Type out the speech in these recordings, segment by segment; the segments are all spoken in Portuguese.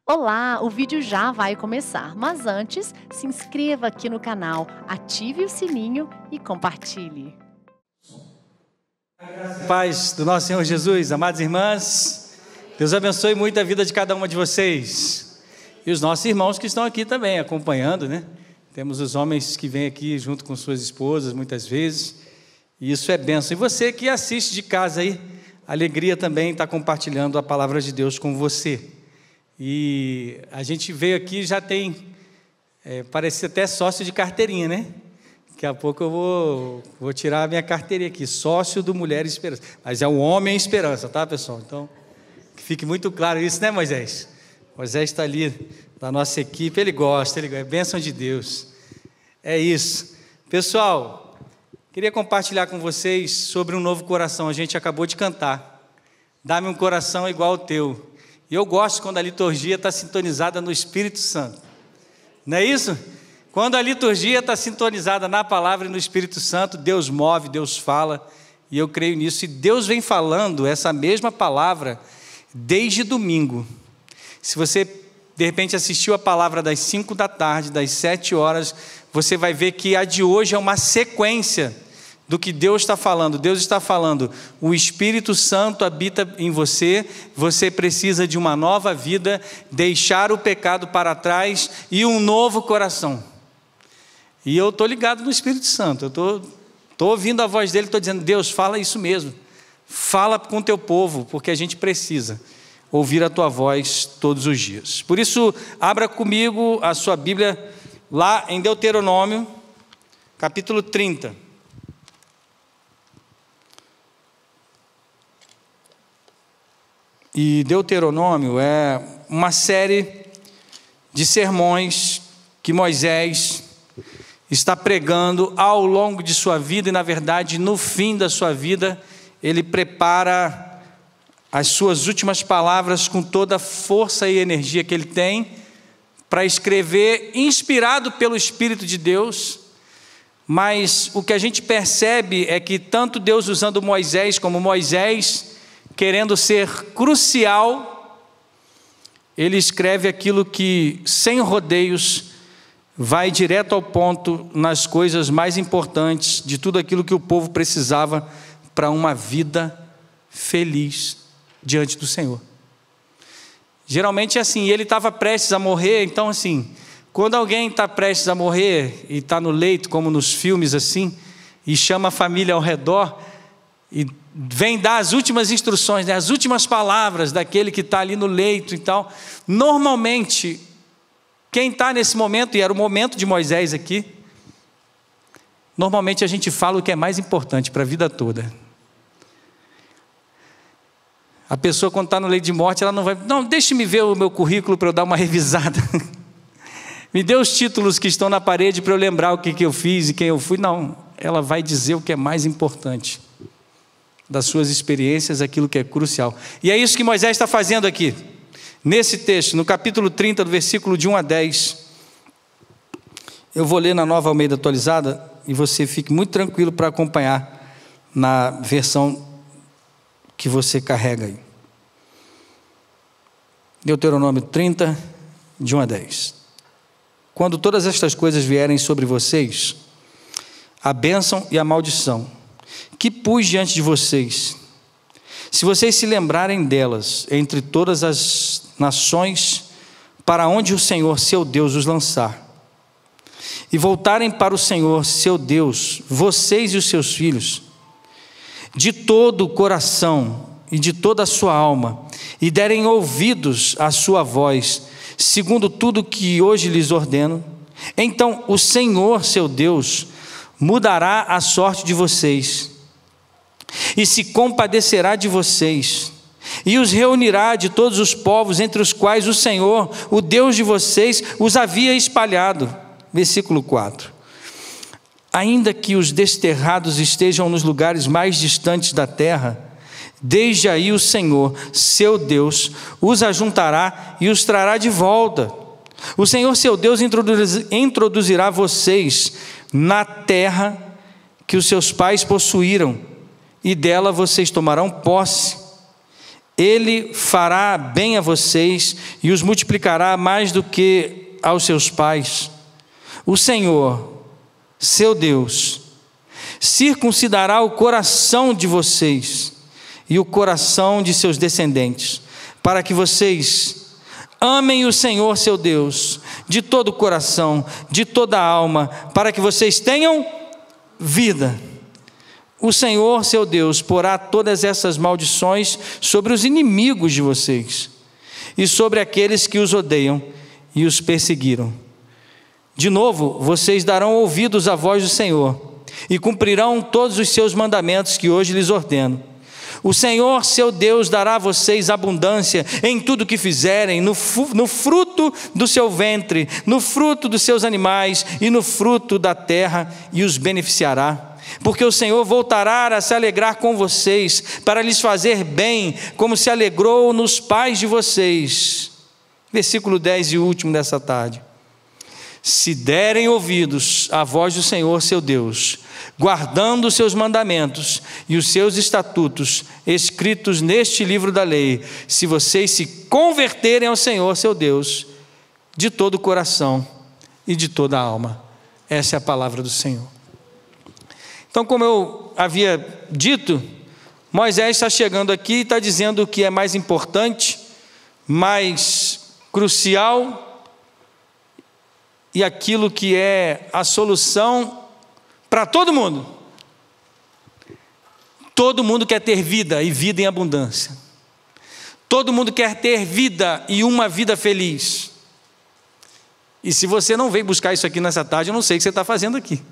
Olá, o vídeo já vai começar, mas antes, se inscreva aqui no canal, ative o sininho e compartilhe. Paz do nosso Senhor Jesus, amadas irmãs, Deus abençoe muito a vida de cada uma de vocês. E os nossos irmãos que estão aqui também acompanhando, né? Temos os homens que vêm aqui junto com suas esposas muitas vezes, e isso é bênção. E você que assiste de casa aí, alegria também estar compartilhando a palavra de Deus com você. E a gente veio aqui, já tem, parece até sócio de carteirinha, né? Daqui a pouco eu vou tirar a minha carteirinha aqui, sócio do Mulher Esperança. Mas é o Homem Esperança, tá, pessoal? Então, que fique muito claro isso, né, Moisés? Moisés está ali, da nossa equipe, ele gosta, é bênção de Deus. É isso. Pessoal, queria compartilhar com vocês sobre um novo coração. A gente acabou de cantar. Dá-me um coração igual ao teu. E eu gosto quando a liturgia está sintonizada no Espírito Santo. Não é isso? Quando a liturgia está sintonizada na palavra e no Espírito Santo, Deus move, Deus fala, e eu creio nisso. E Deus vem falando essa mesma palavra desde domingo. Se você, de repente, assistiu a palavra das 5 da tarde, das 7 horas, você vai ver que a de hoje é uma sequência do que Deus está falando. Deus está falando, o Espírito Santo habita em você, você precisa de uma nova vida, deixar o pecado para trás e um novo coração. E eu estou ligado no Espírito Santo, eu estou ouvindo a voz dele, estou dizendo, Deus, fala isso mesmo, fala com o teu povo, porque a gente precisa ouvir a tua voz todos os dias. Por isso, abra comigo a sua Bíblia, lá em Deuteronômio, capítulo 30. E Deuteronômio é uma série de sermões que Moisés está pregando ao longo de sua vida e, na verdade, no fim da sua vida, ele prepara as suas últimas palavras com toda a força e energia que ele tem para escrever, inspirado pelo Espírito de Deus. Mas o que a gente percebe é que tanto Deus usando Moisés como Moisés querendo ser crucial, ele escreve aquilo que, sem rodeios, vai direto ao ponto nas coisas mais importantes de tudo aquilo que o povo precisava para uma vida feliz diante do Senhor. Geralmente é assim, ele estava prestes a morrer, então assim, quando alguém está prestes a morrer e está no leito, como nos filmes assim, e chama a família ao redor e vem dar as últimas instruções, né? As últimas palavras daquele que está ali no leito e tal. Normalmente, quem está nesse momento, e era o momento de Moisés aqui, normalmente a gente fala o que é mais importante para a vida toda. A pessoa, quando está no leito de morte, ela não vai, não, deixe-me ver o meu currículo para eu dar uma revisada. Me dê os títulos que estão na parede para eu lembrar o que eu fiz e quem eu fui. Não, ela vai dizer o que é mais importante das suas experiências, aquilo que é crucial. E é isso que Moisés está fazendo aqui, nesse texto, no capítulo 30, do versículo de 1 a 10. Eu vou ler na Nova Almeida Atualizada, e você fique muito tranquilo para acompanhar na versão que você carrega aí. Deuteronômio 30, de 1 a 10. Quando todas estas coisas vierem sobre vocês, a bênção e a maldição, que pus diante de vocês, se vocês se lembrarem delas entre todas as nações para onde o Senhor seu Deus os lançar, e voltarem para o Senhor seu Deus, vocês e os seus filhos, de todo o coração e de toda a sua alma, e derem ouvidos à sua voz, segundo tudo que hoje lhes ordeno, então o Senhor seu Deus mudará a sorte de vocês, e se compadecerá de vocês, e os reunirá de todos os povos entre os quais o Senhor, o Deus de vocês, os havia espalhado. Versículo 4. Ainda que os desterrados estejam nos lugares mais distantes da terra, desde aí o Senhor, seu Deus, os ajuntará e os trará de volta. O Senhor, seu Deus, introduzirá vocês na terra que os seus pais possuíram, e dela vocês tomarão posse, Ele fará bem a vocês e os multiplicará mais do que aos seus pais. O Senhor, seu Deus, circuncidará o coração de vocês e o coração de seus descendentes, para que vocês amem o Senhor, seu Deus, de todo o coração, de toda a alma, para que vocês tenham vida. O Senhor, seu Deus, porá todas essas maldições sobre os inimigos de vocês e sobre aqueles que os odeiam e os perseguiram. De novo, vocês darão ouvidos à voz do Senhor e cumprirão todos os seus mandamentos que hoje lhes ordeno. O Senhor, seu Deus, dará a vocês abundância em tudo que fizerem, no fruto do seu ventre, no fruto dos seus animais e no fruto da terra, e os beneficiará. Porque o Senhor voltará a se alegrar com vocês, para lhes fazer bem, como se alegrou nos pais de vocês. Versículo 10 e último dessa tarde. Se derem ouvidos à voz do Senhor, seu Deus, guardando os seus mandamentos e os seus estatutos escritos neste livro da lei, se vocês se converterem ao Senhor, seu Deus, de todo o coração e de toda a alma. Essa é a palavra do Senhor. Então, como eu havia dito, Moisés está chegando aqui e está dizendo o que é mais importante, mais crucial, e aquilo que é a solução para todo mundo. Todo mundo quer ter vida e vida em abundância. Todo mundo quer ter vida e uma vida feliz. E se você não veio buscar isso aqui nessa tarde, eu não sei o que você está fazendo aqui.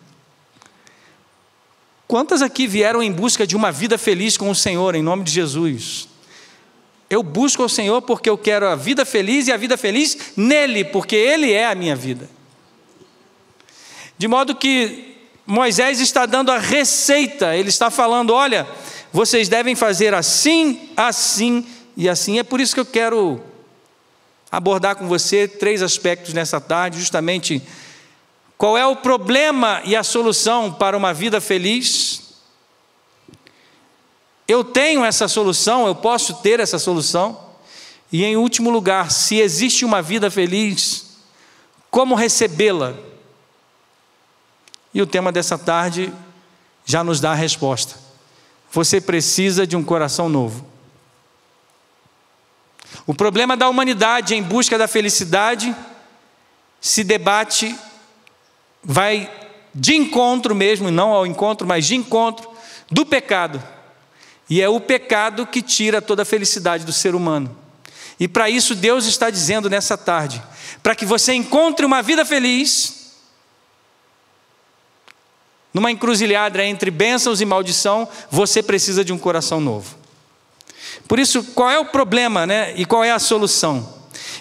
Quantas aqui vieram em busca de uma vida feliz com o Senhor, em nome de Jesus? Eu busco o Senhor porque eu quero a vida feliz e a vida feliz nele, porque Ele é a minha vida. De modo que Moisés está dando a receita, ele está falando, olha, vocês devem fazer assim, assim e assim. É por isso que eu quero abordar com você 3 aspectos nessa tarde, justamente qual é o problema e a solução para uma vida feliz. Eu tenho essa solução, eu posso ter essa solução. E em último lugar, se existe uma vida feliz, como recebê-la? E o tema dessa tarde já nos dá a resposta. Você precisa de um coração novo. O problema da humanidade em busca da felicidade se debate, vai de encontro mesmo, não ao encontro, mas de encontro do pecado. E é o pecado que tira toda a felicidade do ser humano. E para isso Deus está dizendo nessa tarde, para que você encontre uma vida feliz, numa encruzilhada entre bênçãos e maldição, você precisa de um coração novo. Por isso, qual é o problema, né? E qual é a solução?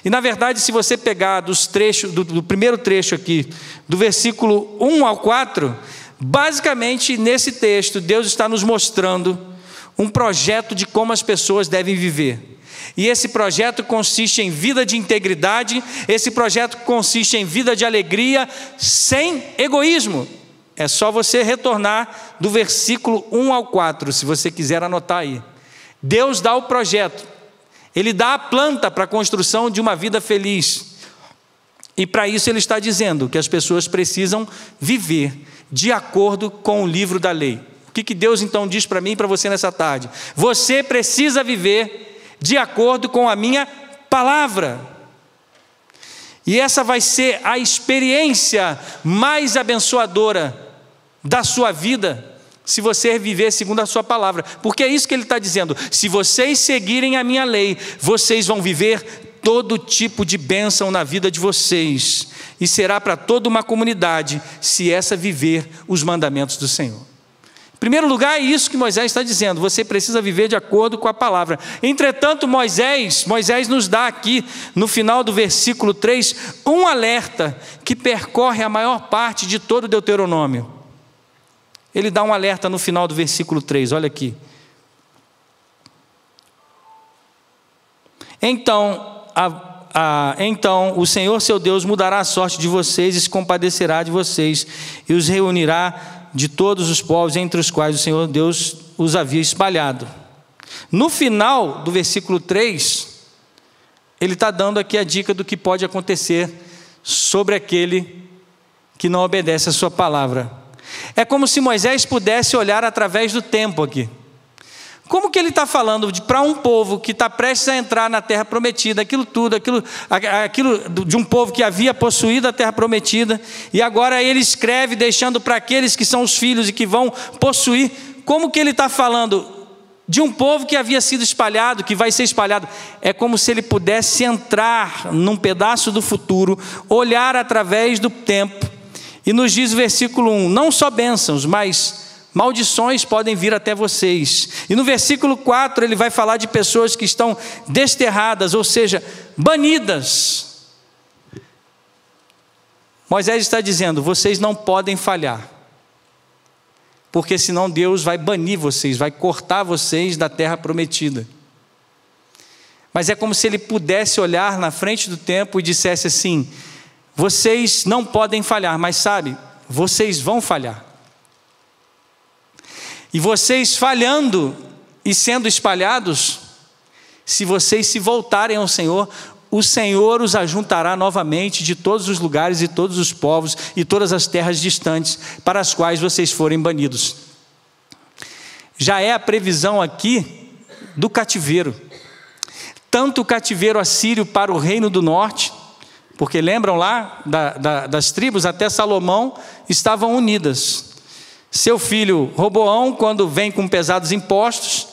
E na verdade, se você pegar dos trechos, do primeiro trecho aqui, do versículo 1 ao 4, basicamente nesse texto, Deus está nos mostrando um projeto de como as pessoas devem viver. E esse projeto consiste em vida de integridade, esse projeto consiste em vida de alegria, sem egoísmo. É só você retornar do versículo 1 ao 4, se você quiser anotar aí. Deus dá o projeto, Ele dá a planta para a construção de uma vida feliz. E para isso Ele está dizendo que as pessoas precisam viver de acordo com o livro da lei. O que Deus então diz para mim e para você nessa tarde? Você precisa viver de acordo com a minha palavra. E essa vai ser a experiência mais abençoadora da sua vida, se você viver segundo a sua palavra. Porque é isso que ele está dizendo: se vocês seguirem a minha lei, vocês vão viver todo tipo de bênção na vida de vocês, e será para toda uma comunidade, se essa viver os mandamentos do Senhor. Em primeiro lugar, é isso que Moisés está dizendo: você precisa viver de acordo com a palavra. Entretanto, Moisés nos dá aqui, no final do versículo 3, um alerta que percorre a maior parte de todo o Deuteronômio. Ele dá um alerta no final do versículo 3, olha aqui. Então o Senhor seu Deus mudará a sorte de vocês e se compadecerá de vocês, e os reunirá de todos os povos entre os quais o Senhor Deus os havia espalhado. No final do versículo 3, ele está dando aqui a dica do que pode acontecer sobre aquele que não obedece a sua palavra. É como se Moisés pudesse olhar através do tempo aqui. Como que ele está falando para um povo que está prestes a entrar na terra prometida, aquilo de um povo que havia possuído a terra prometida, e agora ele escreve deixando para aqueles que são os filhos e que vão possuir. Como que ele está falando de um povo que havia sido espalhado, que vai ser espalhado? É como se ele pudesse entrar num pedaço do futuro, olhar através do tempo, e nos diz o versículo 1, não só bênçãos, mas maldições podem vir até vocês. E no versículo 4 ele vai falar de pessoas que estão desterradas, ou seja, banidas. Moisés está dizendo, vocês não podem falhar, porque senão Deus vai banir vocês, vai cortar vocês da terra prometida. Mas é como se ele pudesse olhar na frente do tempo e dissesse assim, vocês não podem falhar, mas sabe, vocês vão falhar. E vocês falhando e sendo espalhados, se vocês se voltarem ao Senhor, o Senhor os ajuntará novamente de todos os lugares e todos os povos e todas as terras distantes para as quais vocês forem banidos. Já é a previsão aqui do cativeiro. Tanto o cativeiro assírio para o reino do norte, porque lembram lá das tribos, até Salomão estavam unidas. Seu filho Roboão, quando vem com pesados impostos,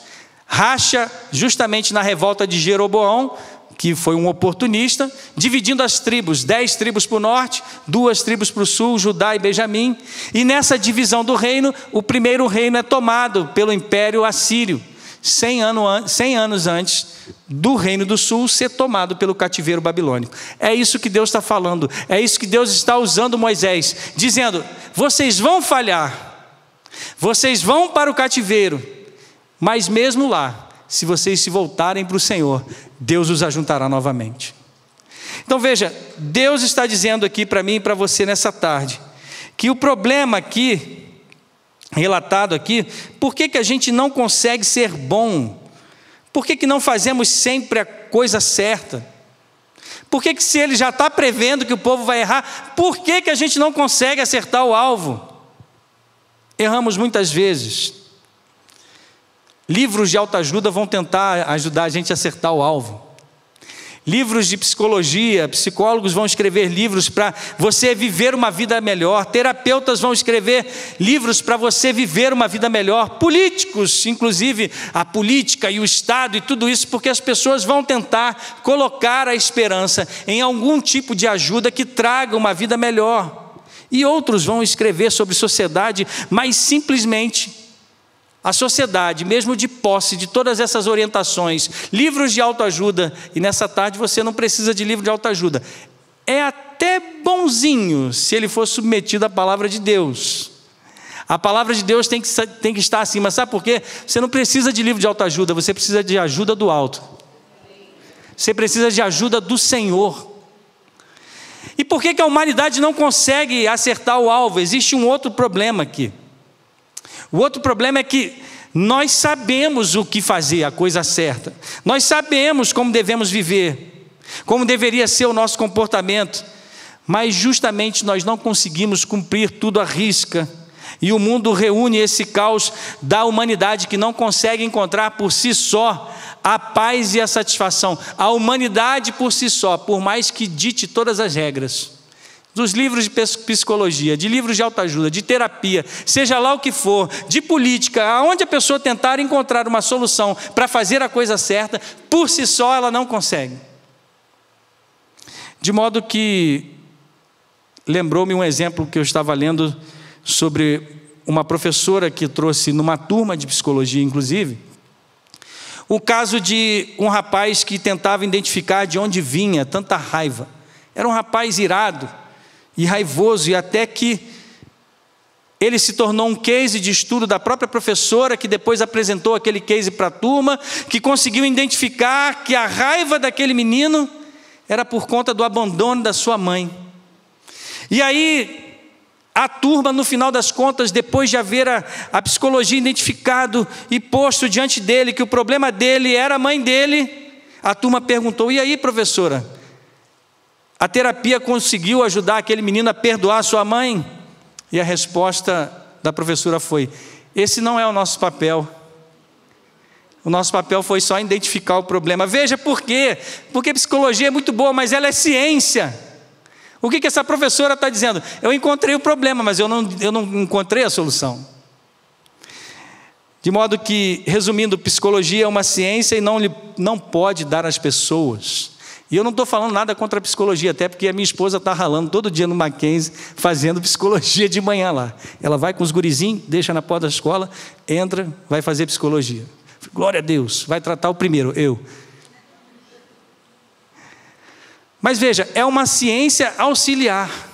racha justamente na revolta de Jeroboão, que foi um oportunista, dividindo as tribos, 10 tribos para o norte, 2 tribos para o sul, Judá e Benjamim. E nessa divisão do reino, o primeiro reino é tomado pelo Império Assírio, 100 anos antes do reino do sul ser tomado pelo cativeiro babilônico. É isso que Deus está falando, é isso que Deus está usando Moisés, dizendo, vocês vão falhar, vocês vão para o cativeiro, mas mesmo lá, se vocês se voltarem para o Senhor, Deus os ajuntará novamente. Então veja, Deus está dizendo aqui para mim e para você nessa tarde, que o problema aqui, relatado aqui, por que a gente não consegue ser bom? Por que não fazemos sempre a coisa certa? Por que se Ele já está prevendo que o povo vai errar, por que a gente não consegue acertar o alvo? Erramos muitas vezes. Livros de autoajuda vão tentar ajudar a gente a acertar o alvo. Livros de psicologia, psicólogos vão escrever livros para você viver uma vida melhor. Terapeutas vão escrever livros para você viver uma vida melhor. Políticos, inclusive a política e o Estado e tudo isso, porque as pessoas vão tentar colocar a esperança em algum tipo de ajuda que traga uma vida melhor. E outros vão escrever sobre sociedade, mas simplesmente a sociedade, mesmo de posse de todas essas orientações, livros de autoajuda, e nessa tarde você não precisa de livro de autoajuda, é até bonzinho se ele for submetido à palavra de Deus. A palavra de Deus tem que estar acima, sabe por quê? Você não precisa de livro de autoajuda, você precisa de ajuda do alto. Você precisa de ajuda do Senhor. E por que a humanidade não consegue acertar o alvo? Existe um outro problema aqui. O outro problema é que nós sabemos o que fazer, a coisa certa. Nós sabemos como devemos viver, como deveria ser o nosso comportamento, mas justamente nós não conseguimos cumprir tudo à risca. E o mundo reúne esse caos da humanidade que não consegue encontrar por si só a paz e a satisfação. A humanidade por si só, por mais que dite todas as regras, dos livros de psicologia, de livros de autoajuda, de terapia, seja lá o que for, de política, aonde a pessoa tentar encontrar uma solução para fazer a coisa certa, por si só ela não consegue. De modo que lembrou-me um exemplo que eu estava lendo sobre uma professora que trouxe numa turma de psicologia, inclusive, o caso de um rapaz que tentava identificar de onde vinha tanta raiva. Era um rapaz irado e raivoso, e até que ele se tornou um case de estudo da própria professora, que depois apresentou aquele case para a turma, que conseguiu identificar que a raiva daquele menino era por conta do abandono da sua mãe. E aí A turma, no final das contas, depois de haver a psicologia identificado e posto diante dele que o problema dele era a mãe dele, a turma perguntou: e aí, professora, a terapia conseguiu ajudar aquele menino a perdoar a sua mãe? E a resposta da professora foi: esse não é o nosso papel. O nosso papel foi só identificar o problema. Veja por quê? Porque psicologia é muito boa, mas ela é ciência. O que essa professora está dizendo? Eu encontrei o problema, mas eu não encontrei a solução. De modo que, resumindo, psicologia é uma ciência e não pode dar às pessoas. E eu não estou falando nada contra a psicologia, até porque a minha esposa está ralando todo dia no Mackenzie, fazendo psicologia de manhã lá. Ela vai com os gurizinhos, deixa na porta da escola, entra, vai fazer psicologia. Glória a Deus, vai tratar o primeiro, eu. Mas veja, é uma ciência auxiliar.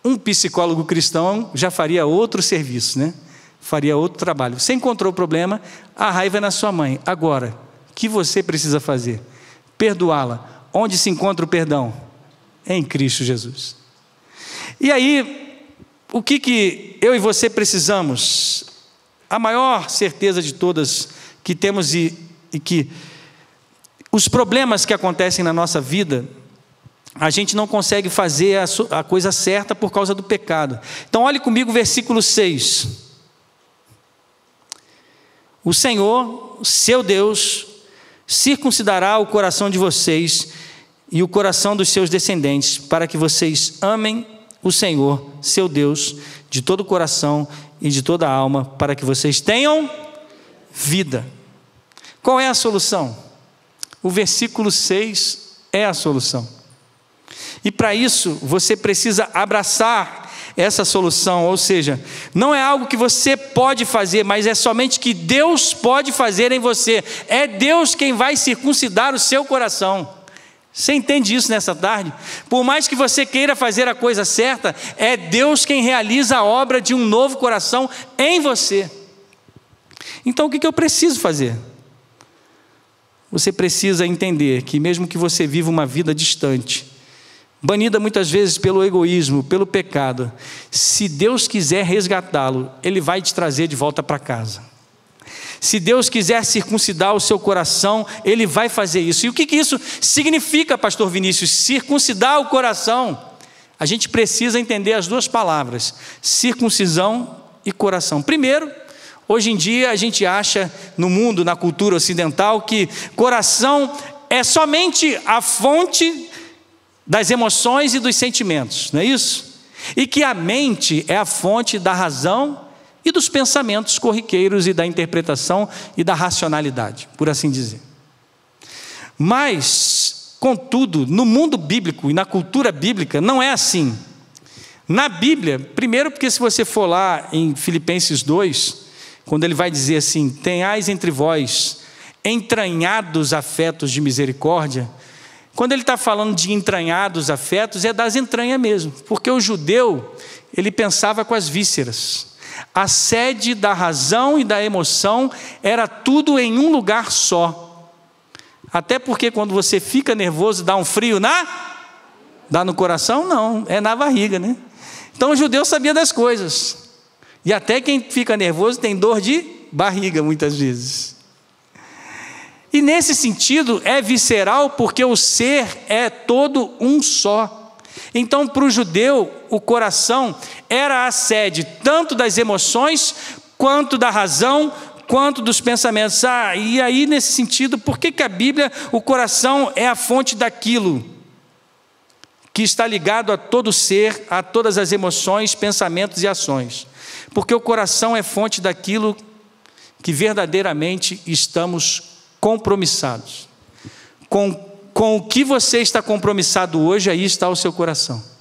Um psicólogo cristão já faria outro serviço, né? Faria outro trabalho. Você encontrou o problema, a raiva é na sua mãe. Agora, o que você precisa fazer? Perdoá-la. Onde se encontra o perdão? Em Cristo Jesus. E aí, o que eu e você precisamos? A maior certeza de todas que temos e que os problemas que acontecem na nossa vida, a gente não consegue fazer a coisa certa por causa do pecado. Então olhe comigo o versículo 6. O Senhor, seu Deus, circuncidará o coração de vocês e o coração dos seus descendentes, para que vocês amem o Senhor, seu Deus, de todo o coração e de toda a alma, para que vocês tenham vida. Qual é a solução? O versículo 6 é a solução. E para isso, você precisa abraçar essa solução, ou seja, não é algo que você pode fazer, mas é somente que Deus pode fazer em você. É Deus quem vai circuncidar o seu coração. Você entende isso nessa tarde? Por mais que você queira fazer a coisa certa, é Deus quem realiza a obra de um novo coração em você. Então o que eu preciso fazer? Você precisa entender que mesmo que você viva uma vida distante, banida muitas vezes pelo egoísmo, pelo pecado, se Deus quiser resgatá-lo, Ele vai te trazer de volta para casa. Se Deus quiser circuncidar o seu coração, Ele vai fazer isso. E o que isso significa, pastor Vinícius? Circuncidar o coração. A gente precisa entender as duas palavras, circuncisão e coração. Primeiro, hoje em dia a gente acha no mundo, na cultura ocidental, que coração é somente a fonte das emoções e dos sentimentos, não é isso? E que a mente é a fonte da razão e dos pensamentos corriqueiros e da interpretação e da racionalidade, por assim dizer. Mas, contudo, no mundo bíblico e na cultura bíblica não é assim. Na Bíblia, primeiro porque se você for lá em Filipenses 2, quando ele vai dizer assim: tenhais entre vós entranhados afetos de misericórdia, quando ele está falando de entranhados afetos, é das entranhas mesmo, porque o judeu, ele pensava com as vísceras. A sede da razão e da emoção era tudo em um lugar só. Até porque quando você fica nervoso, dá um frio dá no coração? Não, é na barriga, né? Então o judeu sabia das coisas. E até quem fica nervoso tem dor de barriga muitas vezes. E nesse sentido é visceral, porque o ser é todo um só. Então para o judeu o coração era a sede tanto das emoções, quanto da razão, quanto dos pensamentos. E aí nesse sentido, por que a Bíblia, o coração é a fonte daquilo que está ligado a todo ser, a todas as emoções, pensamentos e ações? Porque o coração é fonte daquilo que verdadeiramente estamos compromissados. Com o que você está compromissado hoje, aí está o seu coração.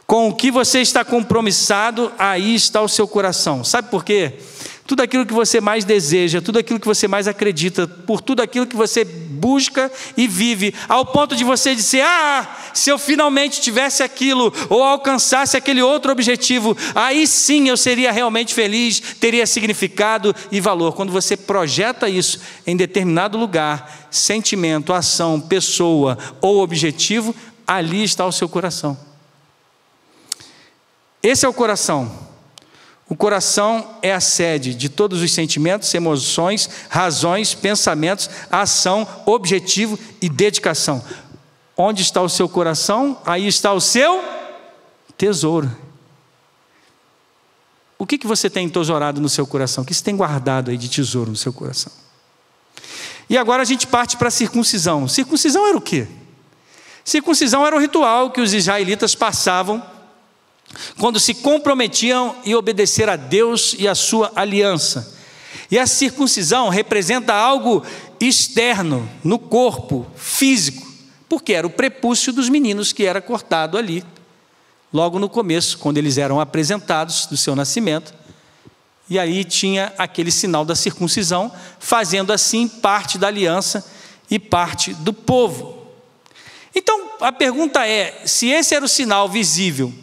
Com o que você está compromissado, aí está o seu coração. Sabe por quê? Tudo aquilo que você mais deseja, tudo aquilo que você mais acredita, por tudo aquilo que você busca e vive, ao ponto de você dizer: se eu finalmente tivesse aquilo, ou alcançasse aquele outro objetivo, aí sim eu seria realmente feliz, teria significado e valor. Quando você projeta isso em determinado lugar, sentimento, ação, pessoa ou objetivo, ali está o seu coração. Esse é o coração. O coração é a sede de todos os sentimentos, emoções, razões, pensamentos, ação, objetivo e dedicação. Onde está o seu coração? Aí está o seu tesouro. O que você tem entesourado no seu coração? O que você tem guardado aí de tesouro no seu coração? E agora a gente parte para a circuncisão. Circuncisão era o quê? Circuncisão era o ritual que os israelitas passavam quando se comprometiam em obedecer a Deus e a sua aliança. E a circuncisão representa algo externo, no corpo, físico, porque era o prepúcio dos meninos que era cortado ali, logo no começo, quando eles eram apresentados do seu nascimento. E aí tinha aquele sinal da circuncisão, fazendo assim parte da aliança e parte do povo. Então a pergunta é, se esse era o sinal visível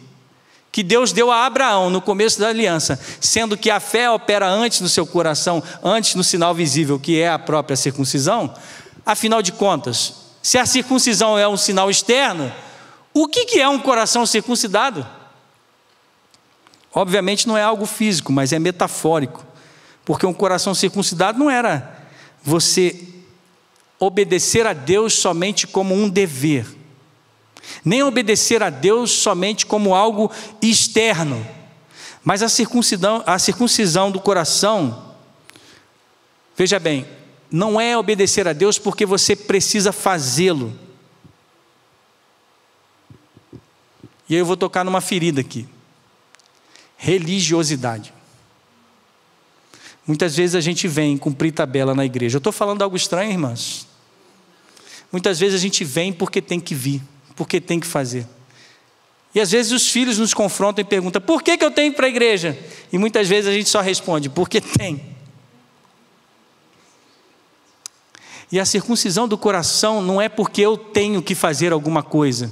que Deus deu a Abraão no começo da aliança, sendo que a fé opera antes no seu coração, antes no sinal visível, que é a própria circuncisão, afinal de contas, se a circuncisão é um sinal externo, o que é um coração circuncidado? Obviamente não é algo físico, mas é metafórico, porque um coração circuncidado não era você obedecer a Deus somente como um dever, nem obedecer a Deus somente como algo externo, mas a circuncisão do coração, veja bem, não é obedecer a Deus porque você precisa fazê-lo. E aí eu vou tocar numa ferida aqui. Religiosidade. Muitas vezes a gente vem cumprir tabela na igreja. Eu estou falando algo estranho, irmãs? Muitas vezes a gente vem porque tem que vir, porque tem que fazer. E às vezes os filhos nos confrontam e perguntam, por que eu tenho que ir para a igreja? E muitas vezes a gente só responde, porque tem. E a circuncisão do coração não é porque eu tenho que fazer alguma coisa,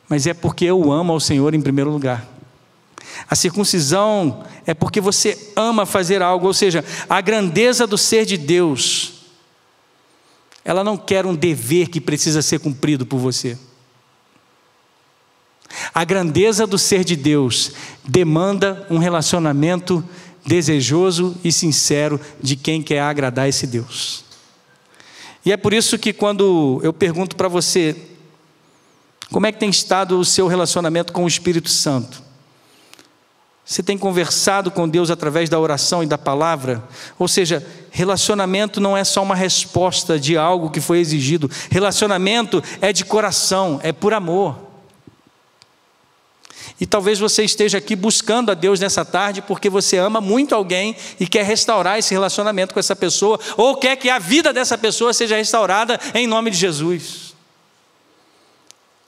mas é porque eu amo ao Senhor em primeiro lugar. A circuncisão é porque você ama fazer algo, ou seja, a grandeza do ser de Deus, ela não quer um dever que precisa ser cumprido por você. A grandeza do ser de Deus demanda um relacionamento desejoso e sincero de quem quer agradar esse Deus. E é por isso que quando eu pergunto para você, como é que tem estado o seu relacionamento com o Espírito Santo? Você tem conversado com Deus através da oração e da palavra? Ou seja, relacionamento não é só uma resposta de algo que foi exigido. Relacionamento é de coração, é por amor. E talvez você esteja aqui buscando a Deus nessa tarde porque você ama muito alguém e quer restaurar esse relacionamento com essa pessoa, ou quer que a vida dessa pessoa seja restaurada em nome de Jesus.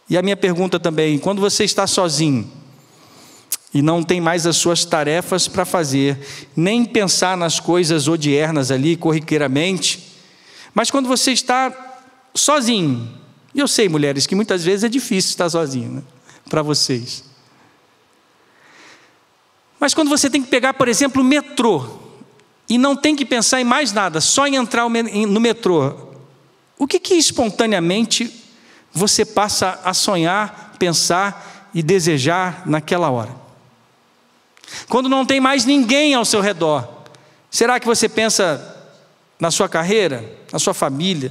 E a minha pergunta também, quando você está sozinho e não tem mais as suas tarefas para fazer, nem pensar nas coisas odiernas ali, corriqueiramente, mas quando você está sozinho, e eu sei, mulheres, que muitas vezes é difícil estar sozinho, né, para vocês. Mas quando você tem que pegar, por exemplo, o metrô, e não tem que pensar em mais nada, só em entrar no metrô, o que espontaneamente você passa a sonhar, pensar e desejar naquela hora? Quando não tem mais ninguém ao seu redor, será que você pensa na sua carreira, na sua família,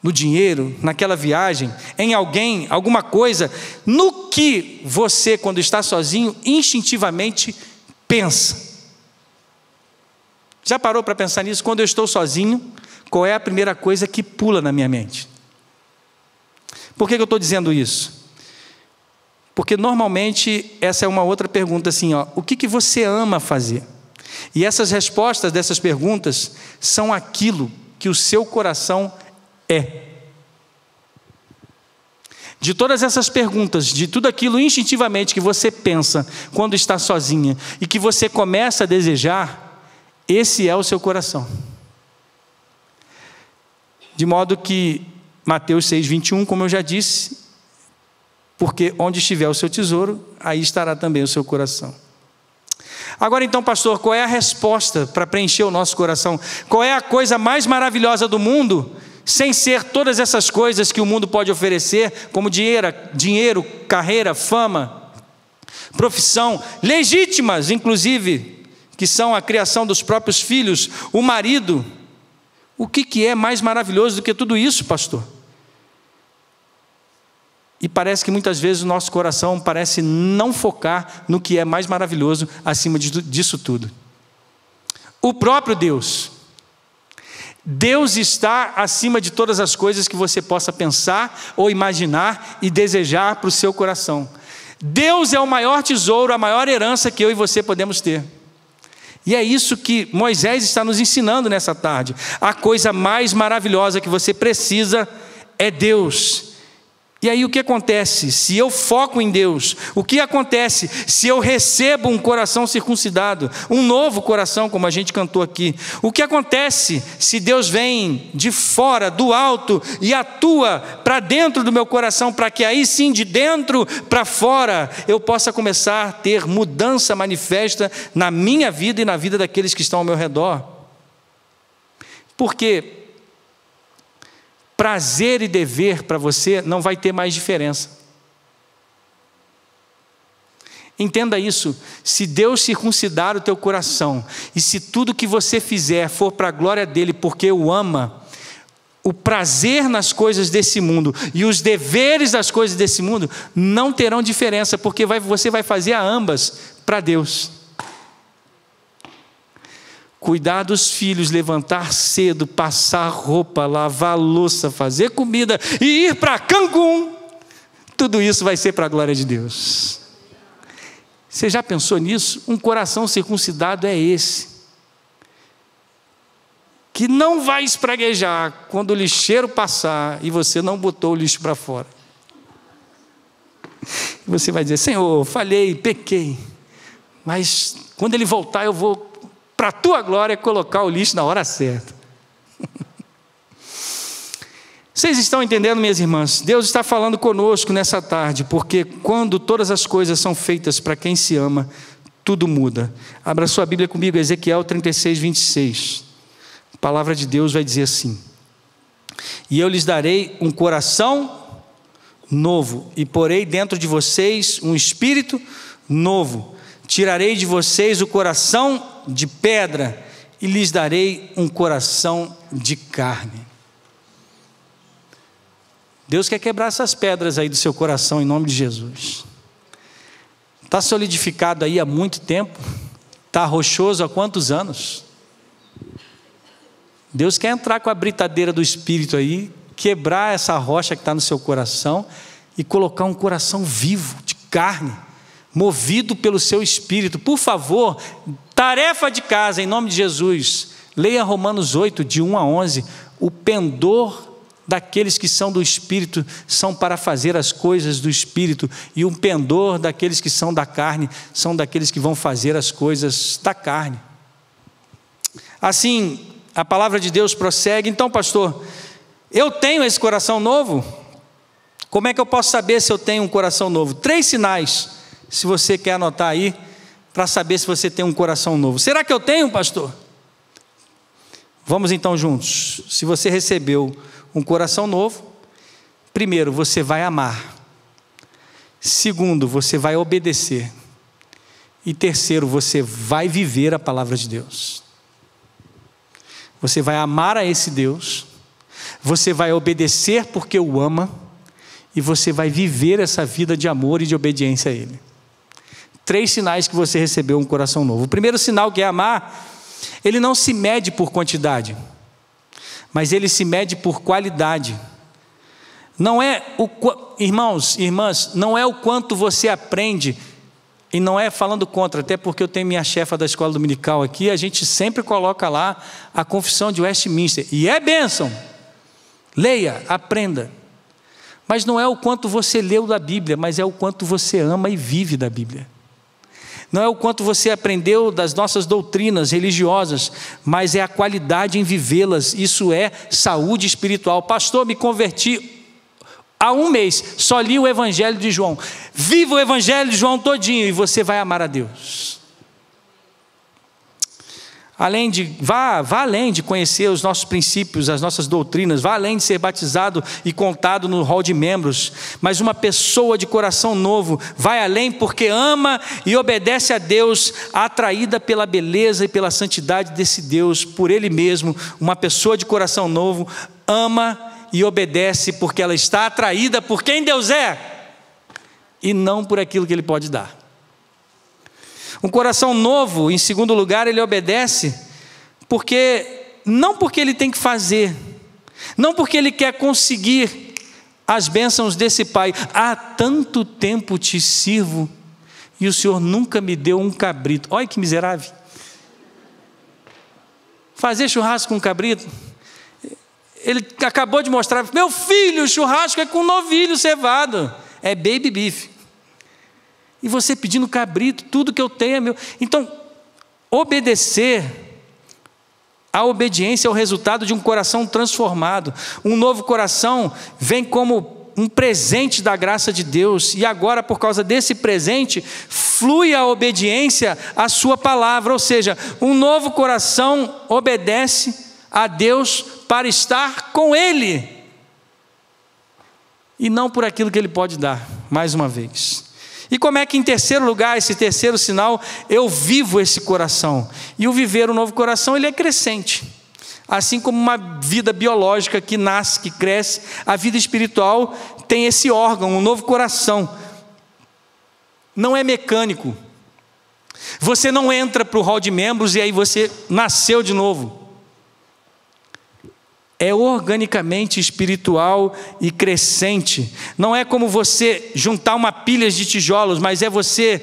no dinheiro, naquela viagem, em alguém, alguma coisa, no que você, quando está sozinho, instintivamente pensa? Já parou para pensar nisso? Quando eu estou sozinho, qual é a primeira coisa que pula na minha mente? Por que eu estou dizendo isso? Porque normalmente essa é uma outra pergunta assim, o que você ama fazer? E essas respostas dessas perguntas são aquilo que o seu coração é. De todas essas perguntas, de tudo aquilo instintivamente que você pensa quando está sozinha e que você começa a desejar, esse é o seu coração. De modo que Mateus 6:21, como eu já disse, porque onde estiver o seu tesouro, aí estará também o seu coração. Agora então, pastor, qual é a resposta para preencher o nosso coração? Qual é a coisa mais maravilhosa do mundo, sem ser todas essas coisas que o mundo pode oferecer, como dinheiro, carreira, fama? profissão, legítimas, inclusive, que são a criação dos próprios filhos, o marido. O que é mais maravilhoso do que tudo isso, pastor? E parece que muitas vezes o nosso coração parece não focar no que é mais maravilhoso acima disso tudo. O próprio Deus. Deus está acima de todas as coisas que você possa pensar ou imaginar e desejar para o seu coração. Deus é o maior tesouro, a maior herança que eu e você podemos ter. E é isso que Moisés está nos ensinando nessa tarde. A coisa mais maravilhosa que você precisa é Deus. E aí o que acontece se eu foco em Deus? O que acontece se eu recebo um coração circuncidado? Um novo coração, como a gente cantou aqui. O que acontece se Deus vem de fora, do alto, e atua para dentro do meu coração, para que aí sim, de dentro para fora, eu possa começar a ter mudança manifesta na minha vida e na vida daqueles que estão ao meu redor? Porque prazer e dever para você não vai ter mais diferença. Entenda isso. Se Deus circuncidar o teu coração, e se tudo que você fizer for para a glória dele, porque o ama, o prazer nas coisas desse mundo e os deveres das coisas desse mundo não terão diferença, porque você vai fazer a ambas para Deus. Cuidar dos filhos, levantar cedo, passar roupa, lavar louça, fazer comida e ir para Cancún, tudo isso vai ser para a glória de Deus. Você já pensou nisso? Um coração circuncidado é esse, que não vai espraguejar quando o lixeiro passar e você não botou o lixo para fora. E você vai dizer: Senhor, falhei, pequei, mas quando ele voltar eu vou, para a tua glória, colocar o lixo na hora certa. Vocês estão entendendo, minhas irmãs? Deus está falando conosco nessa tarde, porque quando todas as coisas são feitas para quem se ama, tudo muda. Abra sua Bíblia comigo, Ezequiel 36, 26. A palavra de Deus vai dizer assim: e eu lhes darei um coração novo, e porei dentro de vocês um espírito novo. Tirarei de vocês o coração de pedra e lhes darei um coração de carne. Deus quer quebrar essas pedras aí do seu coração em nome de Jesus. Está solidificado aí há muito tempo? Está rochoso há quantos anos? Deus quer entrar com a britadeira do Espírito aí, quebrar essa rocha que está no seu coração e colocar um coração vivo, de carne, movido pelo seu Espírito. Por favor, tarefa de casa, em nome de Jesus, leia Romanos 8, de 1 a 11. O pendor daqueles que são do Espírito são para fazer as coisas do Espírito, e o pendor daqueles que são da carne são daqueles que vão fazer as coisas da carne. Assim, a palavra de Deus prossegue. Então, pastor, eu tenho esse coração novo? Como é que eu posso saber se eu tenho um coração novo? 3 sinais, se você quer anotar aí, para saber se você tem um coração novo. Será que eu tenho, pastor? Vamos então juntos. Se você recebeu um coração novo, primeiro, você vai amar. Segundo, você vai obedecer. E terceiro, você vai viver a palavra de Deus. Você vai amar a esse Deus, você vai obedecer porque o ama, e você vai viver essa vida de amor e de obediência a Ele. 3 sinais que você recebeu um coração novo. O primeiro sinal, que é amar, ele não se mede por quantidade, mas ele se mede por qualidade. Não é irmãos, irmãs, não é o quanto você aprende, e não é falando contra, até porque eu tenho minha chefa da escola dominical aqui, a gente sempre coloca lá a confissão de Westminster, e é bênção, leia, aprenda, mas não é o quanto você leu da Bíblia, mas é o quanto você ama e vive da Bíblia. Não é o quanto você aprendeu das nossas doutrinas religiosas, mas é a qualidade em vivê-las. Isso é saúde espiritual. Pastor, me converti há 1 mês, só li o Evangelho de João. Viva o Evangelho de João todinho e você vai amar a Deus. vá além de conhecer os nossos princípios, as nossas doutrinas, vá além de ser batizado e contado no hall de membros, mas uma pessoa de coração novo vai além porque ama e obedece a Deus, atraída pela beleza e pela santidade desse Deus, por Ele mesmo. Uma pessoa de coração novo ama e obedece porque ela está atraída por quem Deus é e não por aquilo que Ele pode dar. Um coração novo, em segundo lugar, ele obedece não porque ele tem que fazer, não porque ele quer conseguir as bênçãos desse pai. Há tanto tempo te sirvo e o Senhor nunca me deu um cabrito. Olha que miserável. Fazer churrasco com cabrito. Ele acabou de mostrar, meu filho, o churrasco é com novilho cevado, é baby beef. E você pedindo cabrito, tudo que eu tenho é meu. Então, obedecer, a obediência é o resultado de um coração transformado. Um novo coração vem como um presente da graça de Deus. E agora, por causa desse presente, flui a obediência à sua palavra. Ou seja, um novo coração obedece a Deus para estar com Ele. E não por aquilo que Ele pode dar, mais uma vez. E como é que, em terceiro lugar, esse terceiro sinal, eu vivo esse coração? E o viver o novo coração, ele é crescente. Assim como uma vida biológica que nasce, que cresce, a vida espiritual tem esse órgão, um novo coração. Não é mecânico. Você não entra para o hall de membros e aí você nasceu de novo. É organicamente espiritual e crescente. Não é como você juntar uma pilha de tijolos, mas é você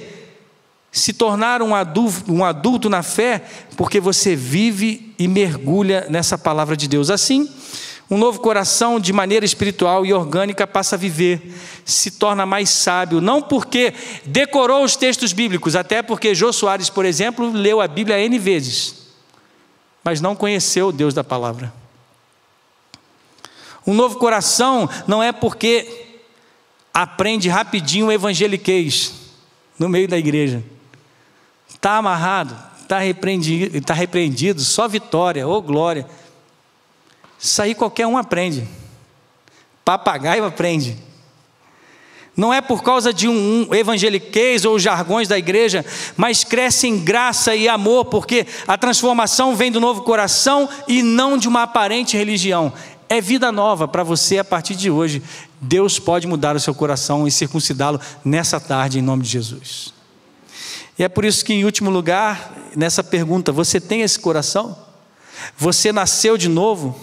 se tornar um adulto na fé, porque você vive e mergulha nessa palavra de Deus. Assim, um novo coração de maneira espiritual e orgânica passa a viver, se torna mais sábio, não porque decorou os textos bíblicos, até porque Jô Soares, por exemplo, leu a Bíblia N vezes, mas não conheceu o Deus da palavra. Um novo coração não é porque aprende rapidinho o evangeliquez no meio da igreja. Está amarrado, está repreendido, só vitória, ou glória. Isso aí qualquer um aprende. Papagaio aprende. Não é por causa de um evangeliquez ou jargões da igreja, mas cresce em graça e amor, porque a transformação vem do novo coração e não de uma aparente religião. É vida nova para você a partir de hoje. Deus pode mudar o seu coração e circuncidá-lo nessa tarde, em nome de Jesus. E é por isso que, em último lugar, nessa pergunta, você tem esse coração? Você nasceu de novo?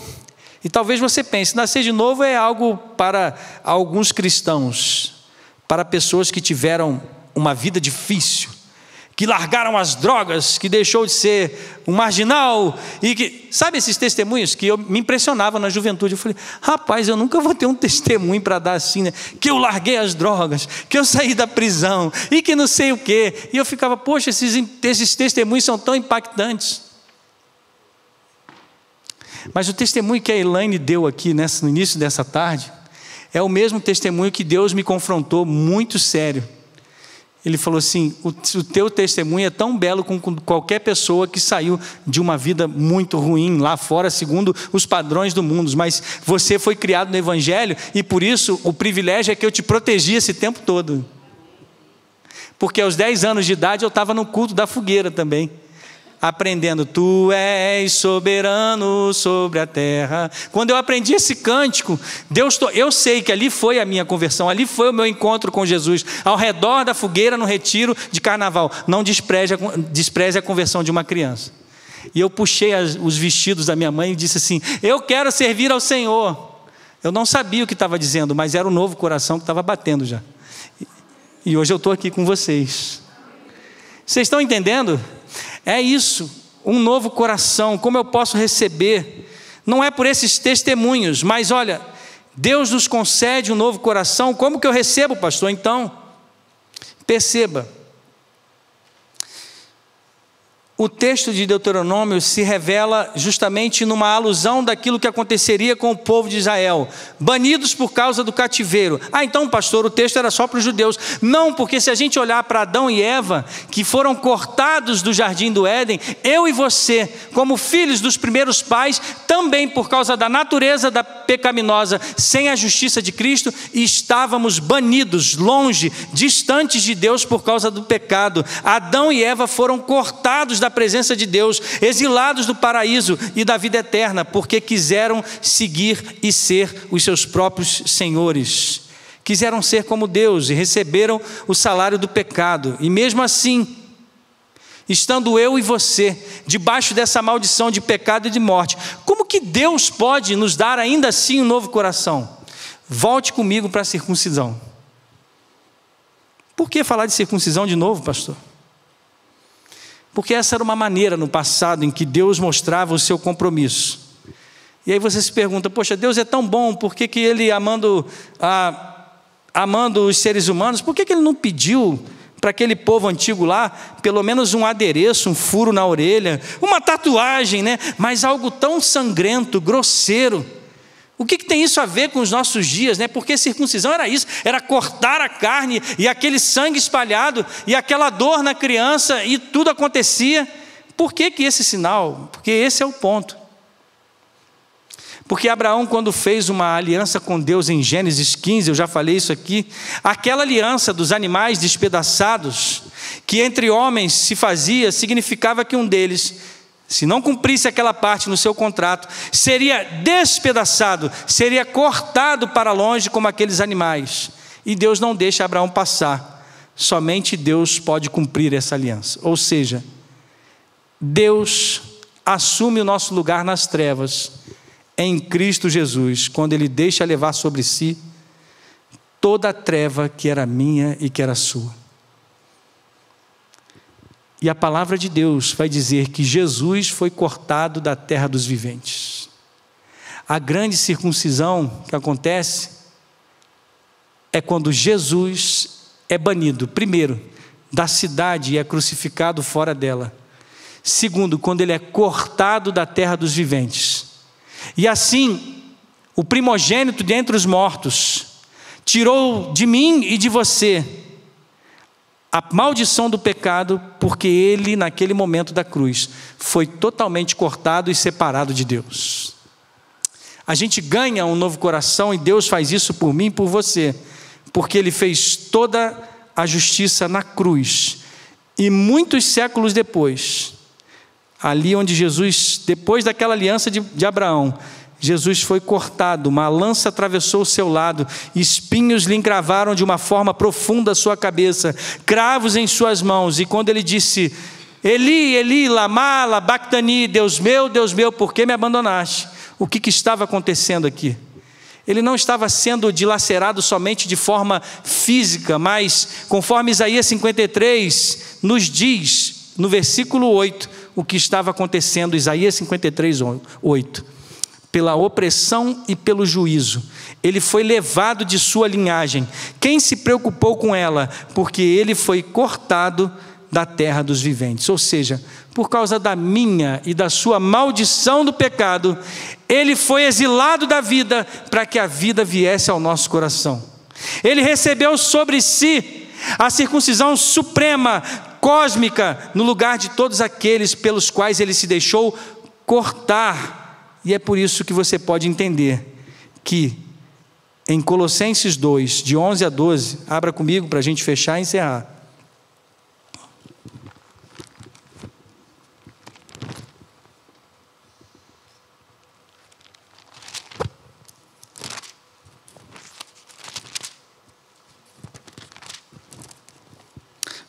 E talvez você pense, nascer de novo é algo para alguns cristãos, para pessoas que tiveram uma vida difícil, que largaram as drogas, que deixou de ser um marginal, e que, sabe esses testemunhos que me impressionavam na juventude? Eu falei, rapaz, eu nunca vou ter um testemunho para dar assim, né? Que eu larguei as drogas, que eu saí da prisão, e que não sei o quê. E eu ficava, poxa, esses testemunhos são tão impactantes. Mas o testemunho que a Elaine deu aqui no início dessa tarde, é o mesmo testemunho que Deus me confrontou muito sério. Ele falou assim, o teu testemunho é tão belo como qualquer pessoa que saiu de uma vida muito ruim lá fora, segundo os padrões do mundo, mas você foi criado no Evangelho e por isso o privilégio é que eu te protegi esse tempo todo. Porque aos 10 anos de idade eu estava no culto da fogueira também, aprendendo, tu és soberano sobre a terra. Quando eu aprendi esse cântico, eu sei que ali foi a minha conversão, ali foi o meu encontro com Jesus, ao redor da fogueira no retiro de carnaval. Não despreze a conversão de uma criança. E eu puxei os vestidos da minha mãe e disse assim, eu quero servir ao Senhor. Eu não sabia o que estava dizendo, mas era o novo coração que estava batendo já. E hoje eu estou aqui com vocês. Vocês estão entendendo? É isso, um novo coração. Como eu posso receber? Não é por esses testemunhos, mas olha, Deus nos concede um novo coração. Como que eu recebo, pastor? Então, perceba, o texto de Deuteronômio se revela justamente numa alusão daquilo que aconteceria com o povo de Israel, banidos por causa do cativeiro. Então, pastor, o texto era só para os judeus. Não, porque se a gente olhar para Adão e Eva, que foram cortados do jardim do Éden, eu e você, como filhos dos primeiros pais, também por causa da natureza pecaminosa, sem a justiça de Cristo, estávamos banidos, longe, distantes de Deus por causa do pecado. Adão e Eva foram cortados da presença de Deus, exilados do paraíso e da vida eterna, porque quiseram seguir e ser os seus próprios senhores. Quiseram ser como Deus e receberam o salário do pecado. E mesmo assim, estando eu e você debaixo dessa maldição de pecado e de morte, como que Deus pode nos dar ainda assim um novo coração? Volte comigo para a circuncisão. Por que falar de circuncisão de novo, pastor? Porque essa era uma maneira no passado em que Deus mostrava o seu compromisso. E aí você se pergunta, poxa, Deus é tão bom, por que Ele, amando os seres humanos, por que Ele não pediu para aquele povo antigo lá, pelo menos um adereço, um furo na orelha, uma tatuagem, né? Mas algo tão sangrento, grosseiro? O que tem isso a ver com os nossos dias, né? Porque circuncisão era isso, era cortar a carne e aquele sangue espalhado e aquela dor na criança e tudo acontecia. Por que esse sinal? Porque esse é o ponto. Porque Abraão, quando fez uma aliança com Deus em Gênesis 15, eu já falei isso aqui, aquela aliança dos animais despedaçados, que entre homens se fazia, significava que um deles, se não cumprisse aquela parte no seu contrato, seria despedaçado, seria cortado para longe como aqueles animais. E Deus não deixa Abraão passar. Somente Deus pode cumprir essa aliança. Ou seja, Deus assume o nosso lugar nas trevas em Cristo Jesus, quando Ele deixa levar sobre si toda a treva que era minha e que era sua. E a palavra de Deus vai dizer que Jesus foi cortado da terra dos viventes. A grande circuncisão que acontece é quando Jesus é banido, primeiro, da cidade e é crucificado fora dela. Segundo, quando Ele é cortado da terra dos viventes. E assim, o primogênito de entre os mortos tirou de mim e de você a maldição do pecado, porque Ele, naquele momento da cruz, foi totalmente cortado e separado de Deus. A gente ganha um novo coração e Deus faz isso por mim e por você, porque Ele fez toda a justiça na cruz. E muitos séculos depois, ali onde Jesus, depois daquela aliança de Abraão, Jesus foi cortado, uma lança atravessou o seu lado, espinhos lhe encravaram de uma forma profunda a sua cabeça, cravos em suas mãos, e quando ele disse, Eli, Eli, lama sabactani, Deus meu, por que me abandonaste? O que estava acontecendo aqui? Ele não estava sendo dilacerado somente de forma física, mas conforme Isaías 53 nos diz, no versículo 8, o que estava acontecendo, Isaías 53, 8. Pela opressão e pelo juízo, ele foi levado de sua linhagem. Quem se preocupou com ela? Porque ele foi cortado da terra dos viventes. Ou seja, por causa da minha e da sua maldição do pecado, ele foi exilado da vida para que a vida viesse ao nosso coração. Ele recebeu sobre si a circuncisão suprema, cósmica, no lugar de todos aqueles pelos quais ele se deixou cortar. E é por isso que você pode entender que em Colossenses 2, de 11 a 12, abra comigo para a gente fechar e encerrar.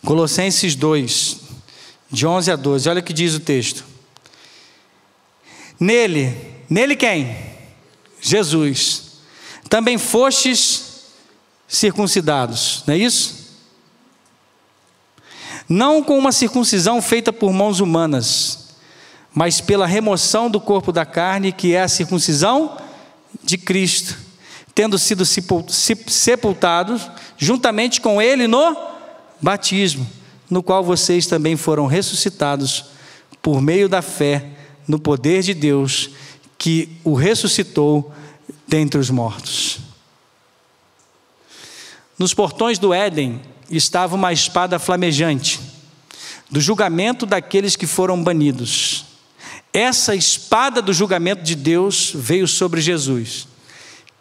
Colossenses 2, de 11 a 12, olha o que diz o texto. Nele quem? Jesus. Também fostes circuncidados, não é isso? Não com uma circuncisão feita por mãos humanas, mas pela remoção do corpo da carne, que é a circuncisão de Cristo, tendo sido sepultados juntamente com Ele no batismo, no qual vocês também foram ressuscitados por meio da fé no poder de Deus que o ressuscitou dentre os mortos. Nos portões do Éden estava uma espada flamejante, do julgamento daqueles que foram banidos. Essa espada do julgamento de Deus veio sobre Jesus,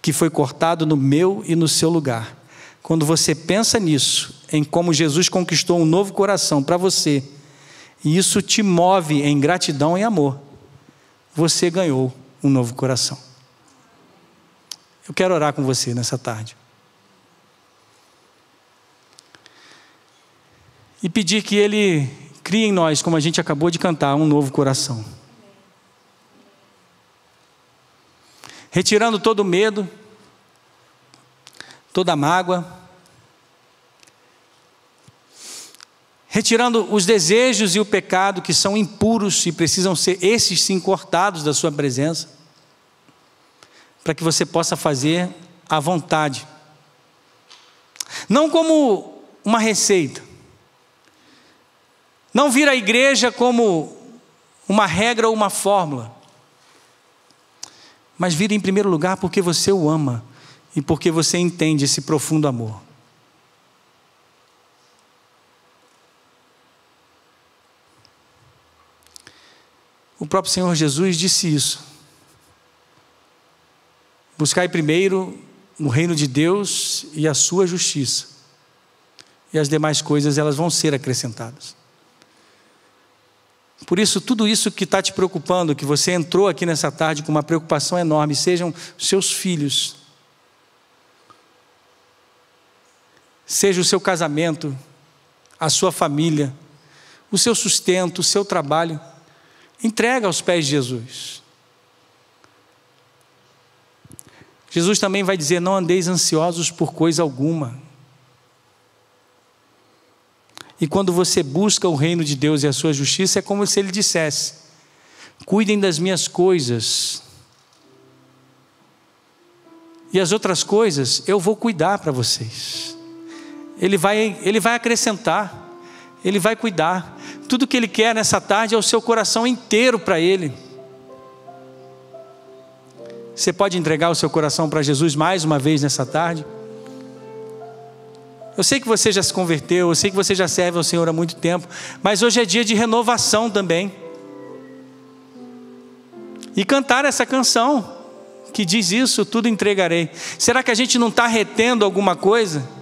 que foi cortado no meu e no seu lugar. Quando você pensa nisso, em como Jesus conquistou um novo coração para você, e isso te move em gratidão e amor, você ganhou um novo coração. Eu quero orar com você nessa tarde. E pedir que Ele crie em nós, como a gente acabou de cantar, um novo coração. Retirando todo o medo, toda a mágoa, retirando os desejos e o pecado que são impuros e precisam ser, esses sim, cortados da sua presença, para que você possa fazer à vontade. Não como uma receita. Não vir à igreja como uma regra ou uma fórmula. Mas vir em primeiro lugar porque você o ama e porque você entende esse profundo amor. O próprio Senhor Jesus disse isso. Buscai primeiro o reino de Deus e a sua justiça. E as demais coisas, elas vão ser acrescentadas. Por isso, tudo isso que está te preocupando, que você entrou aqui nessa tarde com uma preocupação enorme, sejam seus filhos, seja o seu casamento, a sua família, o seu sustento, o seu trabalho, entrega aos pés de Jesus. Jesus também vai dizer: não andeis ansiosos por coisa alguma. E quando você busca o reino de Deus e a sua justiça, é como se Ele dissesse: cuidem das minhas coisas, e as outras coisas eu vou cuidar para vocês. Ele vai acrescentar, Ele vai cuidar. Tudo que Ele quer nessa tarde é o seu coração inteiro para Ele. Você pode entregar o seu coração para Jesus mais uma vez nessa tarde? Eu sei que você já se converteu, eu sei que você já serve ao Senhor há muito tempo, mas hoje é dia de renovação também. E cantar essa canção que diz isso: tudo entregarei. Será que a gente não está retendo alguma coisa?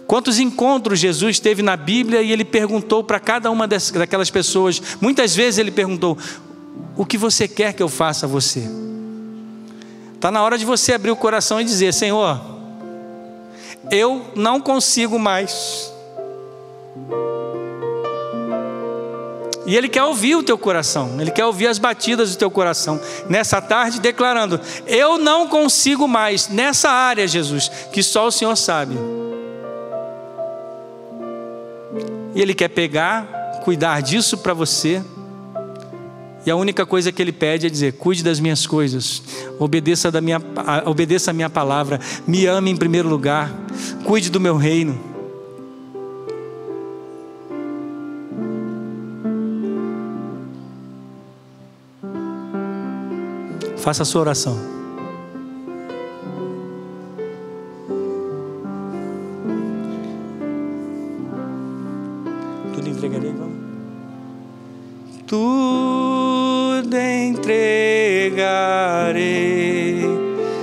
Quantos encontros Jesus teve na Bíblia e Ele perguntou para cada uma daquelas pessoas, muitas vezes Ele perguntou: o que você quer que eu faça a você? Está na hora de você abrir o coração e dizer: Senhor, eu não consigo mais. E Ele quer ouvir o teu coração, Ele quer ouvir as batidas do teu coração, nessa tarde declarando: eu não consigo mais, nessa área, Jesus, que só o Senhor sabe. E Ele quer pegar, cuidar disso para você. E a única coisa que Ele pede é dizer: cuide das minhas coisas, obedeça a minha palavra, me ame em primeiro lugar, cuide do meu reino. Faça a sua oração. Tudo entregarei, vamos? Tudo entregarei.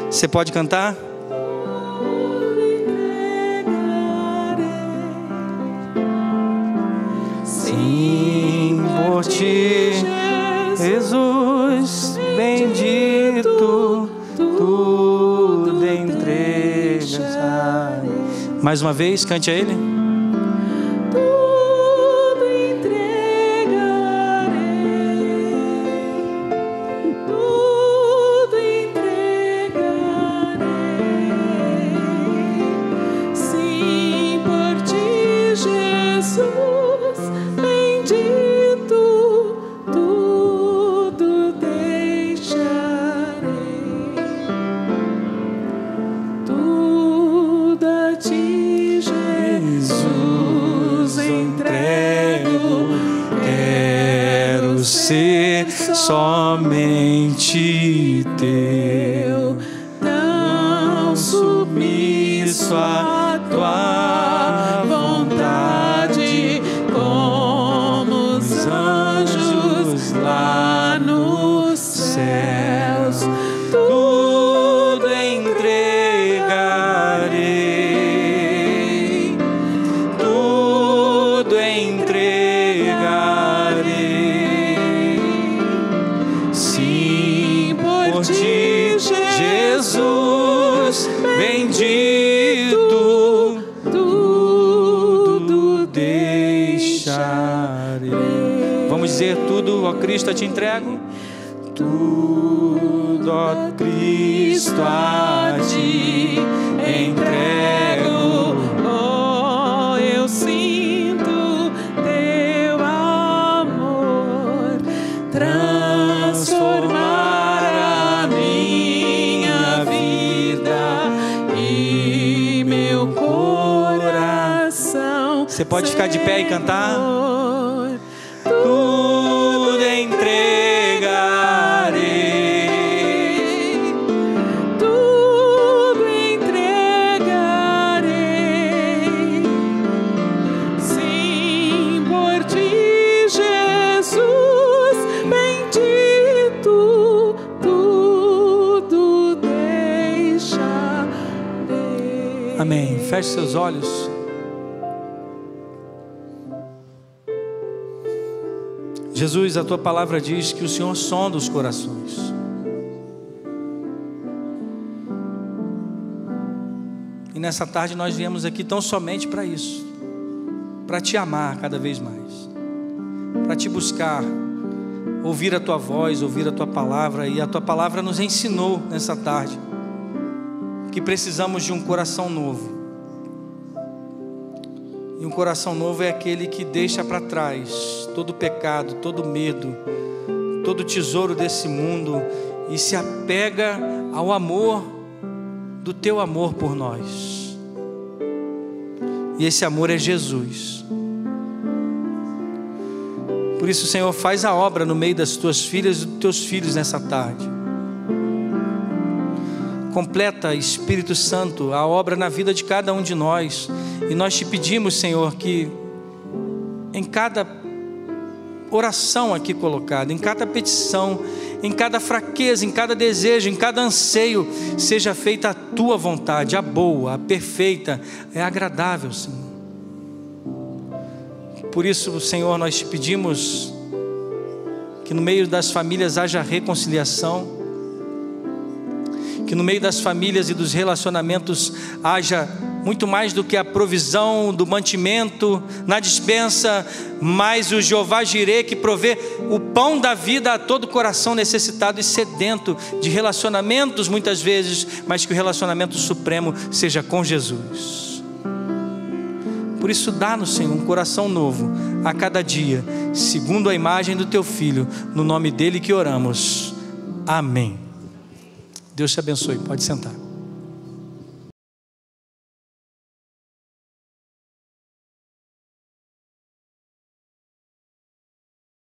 Você pode cantar? Sim, por ti, Jesus bendito, tudo entregarei. Mais uma vez, cante a Ele. Tudo a ti, Jesus. teu, tão submisso à tua vontade, como os anjos lá nos céus. Tudo entregarei, tudo entregarei. Sim, por ti, Jesus bendito, tudo deixarei. Vamos dizer tudo, ó Cristo, eu te entrego. Tudo, ó Cristo, a ti entrego. Oh, eu sinto teu amor transformar a minha vida e meu coração. Você pode ficar de pé e cantar? Tudo entregarei, tudo entregarei. Sim, por ti, Jesus bendito, tudo deixarei. Amém. Feche seus olhos. Jesus, a tua palavra diz que o Senhor sonda os corações. E nessa tarde nós viemos aqui tão somente para isso, para te amar cada vez mais, para te buscar, ouvir a tua voz, ouvir a tua palavra. E a tua palavra nos ensinou nessa tarde que precisamos de um coração novo. E um coração novo é aquele que deixa para trás todo pecado, todo medo, todo tesouro desse mundo e se apega ao amor do teu amor por nós. E esse amor é Jesus. Por isso, Senhor, faz a obra no meio das tuas filhas e dos teus filhos nessa tarde. Completa, Espírito Santo, a obra na vida de cada um de nós. E nós te pedimos, Senhor, que em cada oração aqui colocada, em cada petição, em cada fraqueza, em cada desejo, em cada anseio, seja feita a tua vontade, a boa, a perfeita, a agradável, Senhor. Por isso, Senhor, nós te pedimos que no meio das famílias haja reconciliação, que no meio das famílias e dos relacionamentos haja muito mais do que a provisão do mantimento na despensa, mas o Jeová Jirê que provê o pão da vida a todo coração necessitado e sedento de relacionamentos muitas vezes, mas que o relacionamento supremo seja com Jesus. Por isso dá-nos, Senhor, um coração novo a cada dia, segundo a imagem do teu Filho, no nome dele que oramos. Amém. Deus te abençoe, pode sentar.